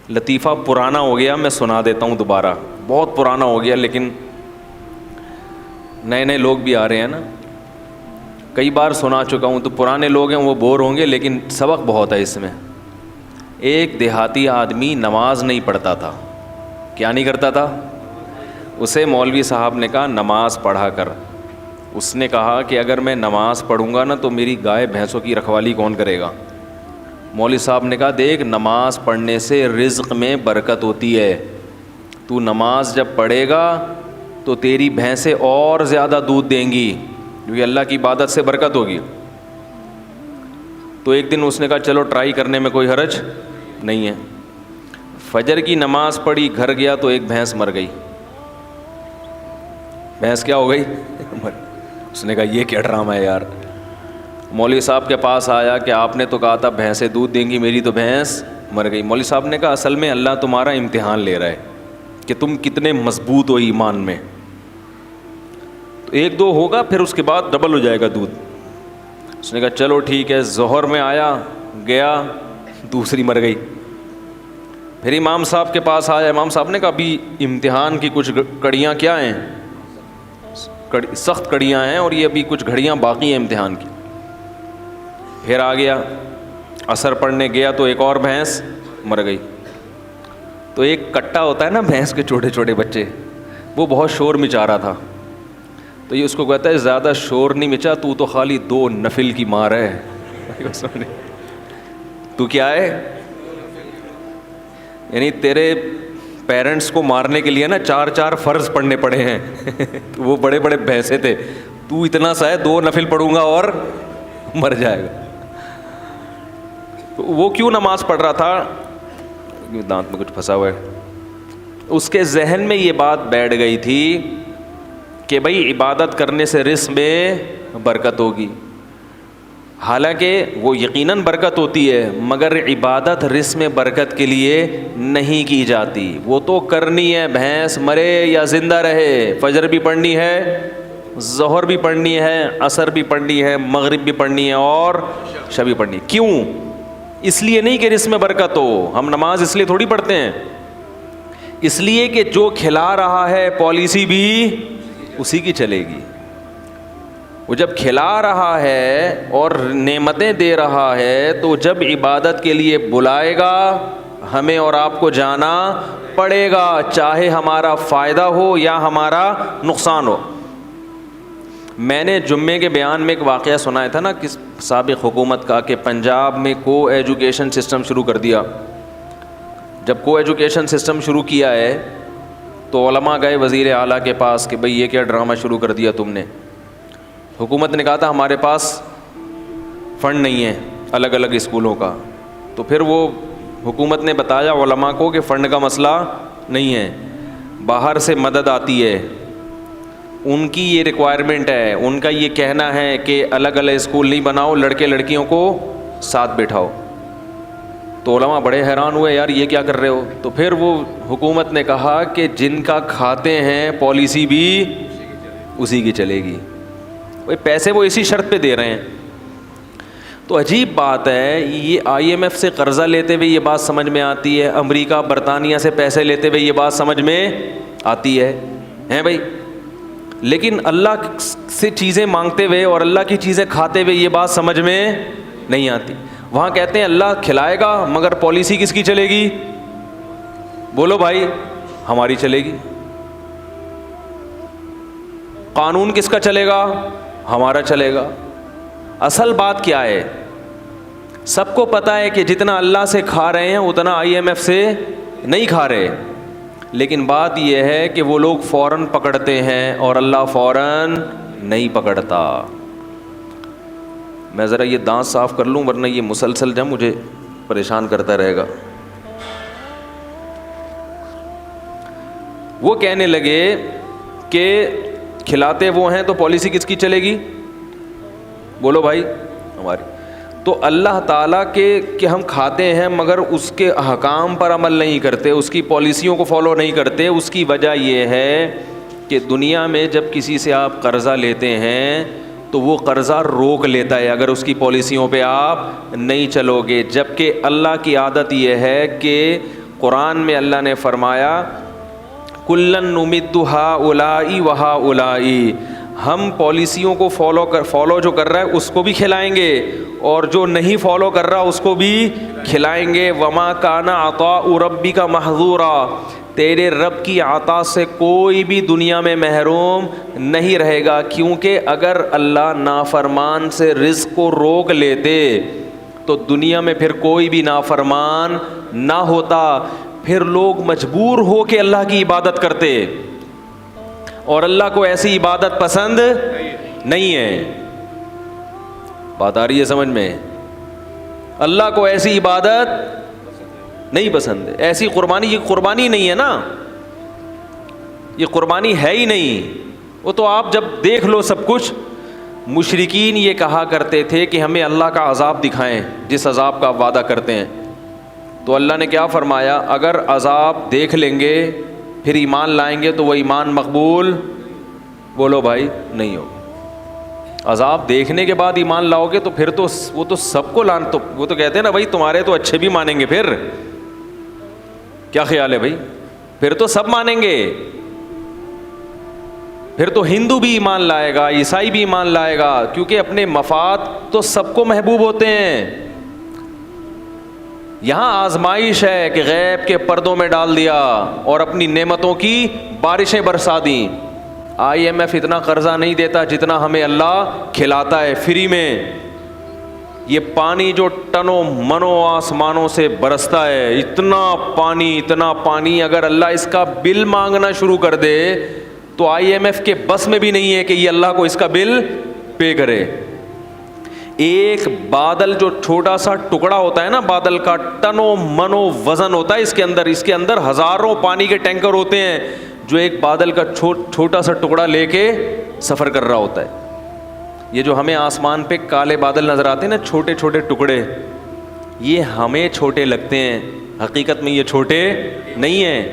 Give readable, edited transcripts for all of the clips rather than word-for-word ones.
لطیفہ پرانا ہو گیا, میں سنا دیتا ہوں دوبارہ, بہت پرانا ہو گیا لیکن نئے نئے لوگ بھی آ رہے ہیں نا, کئی بار سنا چکا ہوں, تو پرانے لوگ ہیں وہ بور ہوں گے لیکن سبق بہت ہے اس میں. ایک دیہاتی آدمی نماز نہیں پڑھتا تھا. کیا نہیں کرتا تھا؟ اسے مولوی صاحب نے کہا نماز پڑھا کر. اس نے کہا کہ اگر میں نماز پڑھوں گا نا تو میری گائے بھینسوں کی رکھوالی کون کرے گا؟ مولوی صاحب نے کہا دیکھ, نماز پڑھنے سے رزق میں برکت ہوتی ہے. تو نماز جب پڑھے گا تو تیری بھینسیں اور زیادہ دودھ دیں گی, کیونکہ اللہ کی عبادت سے برکت ہوگی. تو ایک دن اس نے کہا چلو ٹرائی کرنے میں کوئی حرج نہیں ہے. فجر کی نماز پڑھی, گھر گیا تو ایک بھینس مر گئی. بھینس کیا ہو گئی؟ اس نے کہا یہ کیا ڈرامہ ہے یار. مولوی صاحب کے پاس آیا کہ آپ نے تو کہا تھا بھینسیں دودھ دیں گی, میری تو بھینس مر گئی. مولوی صاحب نے کہا اصل میں اللہ تمہارا امتحان لے رہا ہے کہ تم کتنے مضبوط ہو ایمان میں. تو ایک دو ہوگا پھر اس کے بعد ڈبل ہو جائے گا دودھ. اس نے کہا چلو ٹھیک ہے. ظہر میں آیا, گیا, دوسری مر گئی. پھر امام صاحب کے پاس آیا, امام صاحب نے کہا ابھی امتحان کی کچھ کڑیاں کیا ہیں, سخت کڑیاں ہیں, اور یہ ابھی کچھ گھڑیاں باقی ہیں امتحان کی. پھر آ گیا, عصر پڑھنے گیا تو ایک اور بھینس مر گئی. تو ایک کٹا ہوتا ہے نا بھینس کے چھوٹے چھوٹے بچے, وہ بہت شور مچا رہا تھا. تو یہ اس کو کہتا ہے زیادہ شور نہیں مچا, تو خالی 2 نفل کی مار ہے. تو کیا ہے, یعنی تیرے پیرنٹس کو مارنے کے لیے نا 4 فرض پڑھنے پڑے ہیں. وہ بڑے بڑے بھینسے تھے, تو اتنا سا ہے 2 نفل پڑھوں گا اور مر جائے گا. تو وہ کیوں نماز پڑھ رہا تھا؟ دانت میں کچھ پھنسا ہوا ہے. اس کے ذہن میں یہ بات بیٹھ گئی تھی کہ بھائی عبادت کرنے سے رزق میں برکت ہوگی. حالانکہ وہ یقیناً برکت ہوتی ہے, مگر عبادت رزق میں برکت کے لیے نہیں کی جاتی. وہ تو کرنی ہے, بھینس مرے یا زندہ رہے, فجر بھی پڑھنی ہے, ظہر بھی پڑھنی ہے, عصر بھی پڑھنی ہے, مغرب بھی پڑھنی ہے, اور عشاء بھی پڑھنی ہے. کیوں؟ اس لیے نہیں کہ رزق میں برکت ہو. ہم نماز اس لیے تھوڑی پڑھتے ہیں, اس لیے کہ جو کھلا رہا ہے پالیسی بھی اسی کی چلے گی. وہ جب کھلا رہا ہے اور نعمتیں دے رہا ہے تو جب عبادت کے لیے بلائے گا ہمیں اور آپ کو جانا پڑے گا, چاہے ہمارا فائدہ ہو یا ہمارا نقصان ہو. میں نے جمعے کے بیان میں ایک واقعہ سنایا تھا نا کس سابق حکومت کا, کہ پنجاب میں کو ایجوکیشن سسٹم شروع کر دیا. جب کو ایجوکیشن سسٹم شروع کیا ہے تو علماء گئے وزیر اعلیٰ کے پاس کہ بھئی یہ کیا ڈرامہ شروع کر دیا تم نے. حکومت نے کہا تھا ہمارے پاس فنڈ نہیں ہے الگ الگ اسکولوں کا. تو پھر وہ حکومت نے بتایا علماء کو کہ فنڈ کا مسئلہ نہیں ہے, باہر سے مدد آتی ہے, ان کی یہ ریکوائرمنٹ ہے, ان کا یہ کہنا ہے کہ الگ الگ اسکول نہیں بناؤ, لڑکے لڑکیوں کو ساتھ بٹھاؤ. تو علماء بڑے حیران ہوئے, یار یہ کیا کر رہے ہو. تو پھر وہ حکومت نے کہا کہ جن کا کھاتے ہیں پالیسی بھی اسی کی چلے گی. وہ پیسے وہ اسی شرط پہ دے رہے ہیں. تو عجیب بات ہے, یہ IMF سے قرضہ لیتے ہوئے یہ بات سمجھ میں آتی ہے, امریکہ برطانیہ سے پیسے لیتے ہوئے یہ بات سمجھ میں آتی ہے ہیں بھائی, لیکن اللہ سے چیزیں مانگتے ہوئے اور اللہ کی چیزیں کھاتے ہوئے یہ بات سمجھ میں نہیں آتی. وہاں کہتے ہیں اللہ کھلائے گا مگر پالیسی کس کی چلے گی؟ بولو بھائی, ہماری چلے گی. قانون کس کا چلے گا؟ ہمارا چلے گا. اصل بات کیا ہے؟ سب کو پتہ ہے کہ جتنا اللہ سے کھا رہے ہیں اتنا IMF سے نہیں کھا رہے, لیکن بات یہ ہے کہ وہ لوگ فوراً پکڑتے ہیں اور اللہ فوراً نہیں پکڑتا. میں ذرا یہ دانت صاف کر لوں ورنہ یہ مسلسل جب مجھے پریشان کرتا رہے گا. وہ کہنے لگے کہ کھلاتے وہ ہیں تو پالیسی کس کی چلے گی؟ بولو بھائی, ہماری. تو اللہ تعالیٰ کے کہ ہم کھاتے ہیں مگر اس کے احکام پر عمل نہیں کرتے, اس کی پالیسیوں کو فالو نہیں کرتے. اس کی وجہ یہ ہے کہ دنیا میں جب کسی سے آپ قرضہ لیتے ہیں تو وہ قرضہ روک لیتا ہے اگر اس کی پالیسیوں پہ آپ نہیں چلو گے, جبکہ اللہ کی عادت یہ ہے کہ قرآن میں اللہ نے فرمایا کلن نمد ہؤلاء وہؤلاء، ہم پالیسیوں کو فالو جو کر رہا ہے اس کو بھی کھلائیں گے اور جو نہیں فالو کر رہا اس کو بھی کھلائیں گے. وما کان عطاء ربک محظورا، تیرے رب کی عطا سے کوئی بھی دنیا میں محروم نہیں رہے گا، کیونکہ اگر اللہ نافرمان سے رزق کو روک لیتے تو دنیا میں پھر کوئی بھی نافرمان نہ ہوتا، پھر لوگ مجبور ہو کے اللہ کی عبادت کرتے، اور اللہ کو ایسی عبادت پسند نہیں ہے. بات آ رہی ہے سمجھ میں؟ اللہ کو ایسی عبادت نہیں پسند ہے. ایسی قربانی، یہ قربانی نہیں ہے نا، یہ قربانی ہے ہی نہیں. وہ تو آپ جب دیکھ لو سب کچھ. مشرکین یہ کہا کرتے تھے کہ ہمیں اللہ کا عذاب دکھائیں جس عذاب کا آپ وعدہ کرتے ہیں. تو اللہ نے کیا فرمایا؟ اگر عذاب دیکھ لیں گے پھر ایمان لائیں گے تو وہ ایمان مقبول، بولو بھائی، نہیں ہوگا. عذاب دیکھنے کے بعد ایمان لاؤ گے تو پھر تو وہ تو سب کو تو وہ تو کہتے ہیں نا بھائی تمہارے تو اچھے بھی مانیں گے، پھر کیا خیال ہے بھائی؟ پھر تو سب مانیں گے، پھر تو ہندو بھی ایمان لائے گا، عیسائی بھی ایمان لائے گا، کیونکہ اپنے مفاد تو سب کو محبوب ہوتے ہیں. یہاں آزمائش ہے کہ غیب کے پردوں میں ڈال دیا اور اپنی نعمتوں کی بارشیں برسا دیں. IMF اتنا قرضہ نہیں دیتا جتنا ہمیں اللہ کھلاتا ہے فری میں. یہ پانی جو ٹنوں منوں آسمانوں سے برستا ہے، اتنا پانی اگر اللہ اس کا بل مانگنا شروع کر دے تو IMF کے بس میں بھی نہیں ہے کہ یہ اللہ کو اس کا بل پے کرے. ایک بادل جو چھوٹا سا ٹکڑا ہوتا ہے نا، بادل کا ٹنوں منوں وزن ہوتا ہے اس کے اندر ہزاروں پانی کے ٹینکر ہوتے ہیں جو ایک بادل کا چھوٹا سا ٹکڑا لے کے سفر کر رہا ہوتا ہے. یہ جو ہمیں آسمان پہ کالے بادل نظر آتے ہیں نا، چھوٹے چھوٹے ٹکڑے، یہ ہمیں چھوٹے لگتے ہیں، حقیقت میں یہ چھوٹے نہیں ہیں.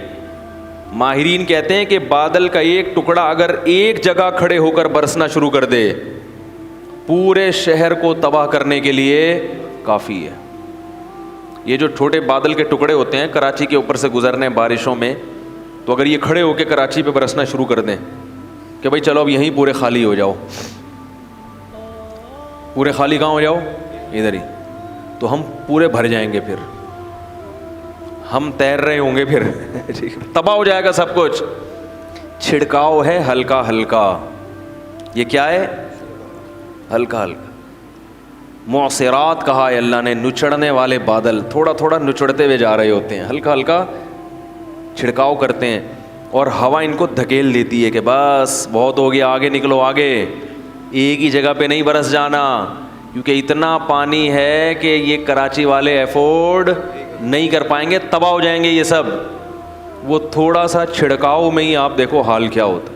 ماہرین کہتے ہیں کہ بادل کا ایک ٹکڑا اگر ایک جگہ کھڑے ہو کر برسنا شروع کر دے پورے شہر کو تباہ کرنے کے لیے کافی ہے. یہ جو چھوٹے بادل کے ٹکڑے ہوتے ہیں کراچی کے اوپر سے گزرنے بارشوں میں، تو اگر یہ کھڑے ہو کے کراچی پہ برسنا شروع کر دیں کہ بھائی چلو اب یہیں پورے خالی ہو جاؤ، پورے خالی کہاں ہو جاؤ؟ ادھر ہی، تو ہم پورے بھر جائیں گے، پھر ہم تیر رہے ہوں گے، پھر تباہ ہو جائے گا سب کچھ. چھڑکاؤ ہے ہلکا ہلکا. یہ کیا ہے؟ ہلکا ہلکا. معصرات کہا ہے اللہ نے، نچڑنے والے بادل تھوڑا تھوڑا نچڑتے ہوئے جا رہے ہوتے ہیں، ہلکا ہلکا چھڑکاؤ کرتے ہیں اور ہوا ان کو دھکیل دیتی ہے کہ بس بہت ہو گیا، آگے نکلو آگے، ایک ہی جگہ پہ نہیں برس جانا، کیونکہ اتنا پانی ہے کہ یہ کراچی والے ایفورڈ نہیں کر پائیں گے، تباہ ہو جائیں گے یہ سب. وہ تھوڑا سا چھڑکاؤ میں ہی آپ دیکھو حال کیا ہوتا.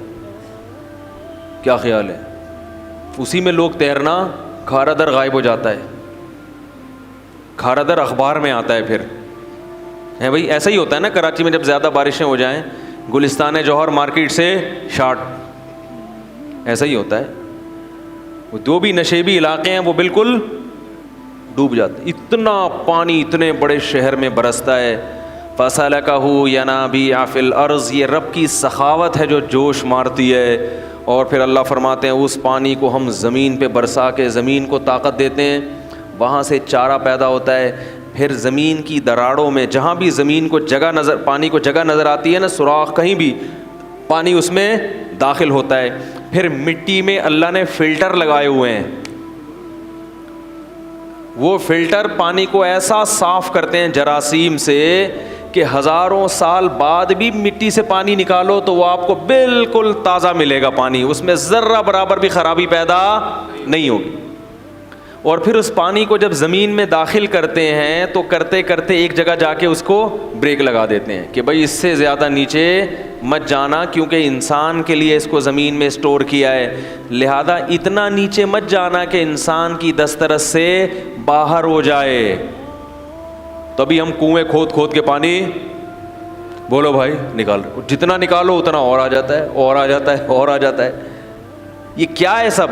کیا خیال ہے؟ اسی میں لوگ تیرنا، کھارا در غائب ہو جاتا ہے، کھارا در اخبار میں آتا ہے پھر ہے بھائی. ایسا ہی ہوتا ہے نا کراچی میں جب زیادہ بارشیں ہو جائیں، گلستان جوہر مارکیٹ سے شارٹ، ایسا ہی ہوتا ہے. جو بھی نشیبی علاقے ہیں وہ بالکل ڈوب جاتے. اتنا پانی اتنے بڑے شہر میں برستا ہے. فَسَلَكَهُ يَنَابِيعَ فِي الْأَرْضِ، یہ رب کی سخاوت ہے جو جوش مارتی ہے. اور پھر اللہ فرماتے ہیں اس پانی کو ہم زمین پہ برسا کے زمین کو طاقت دیتے ہیں، وہاں سے چارہ پیدا ہوتا ہے. پھر زمین کی دراڑوں میں جہاں بھی زمین کو پانی کو جگہ نظر آتی ہے نا، سوراخ کہیں بھی، پانی اس میں داخل ہوتا ہے. پھر مٹی میں اللہ نے فلٹر لگائے ہوئے ہیں، وہ فلٹر پانی کو ایسا صاف کرتے ہیں جراثیم سے کہ ہزاروں سال بعد بھی مٹی سے پانی نکالو تو وہ آپ کو بالکل تازہ ملے گا پانی، اس میں ذرہ برابر بھی خرابی پیدا نہیں ہوگی. اور پھر اس پانی کو جب زمین میں داخل کرتے ہیں تو کرتے کرتے ایک جگہ جا کے اس کو بریک لگا دیتے ہیں کہ بھائی اس سے زیادہ نیچے مت جانا، کیونکہ انسان کے لیے اس کو زمین میں اسٹور کیا ہے، لہذا اتنا نیچے مت جانا کہ انسان کی دسترس سے باہر ہو جائے. تبھی ہم کنویں کھود کھود کے پانی، بولو بھائی، نکال رہے، جتنا نکالو اتنا اور آ جاتا ہے اور آ جاتا ہے اور آ جاتا ہے. یہ کیا ہے سب؟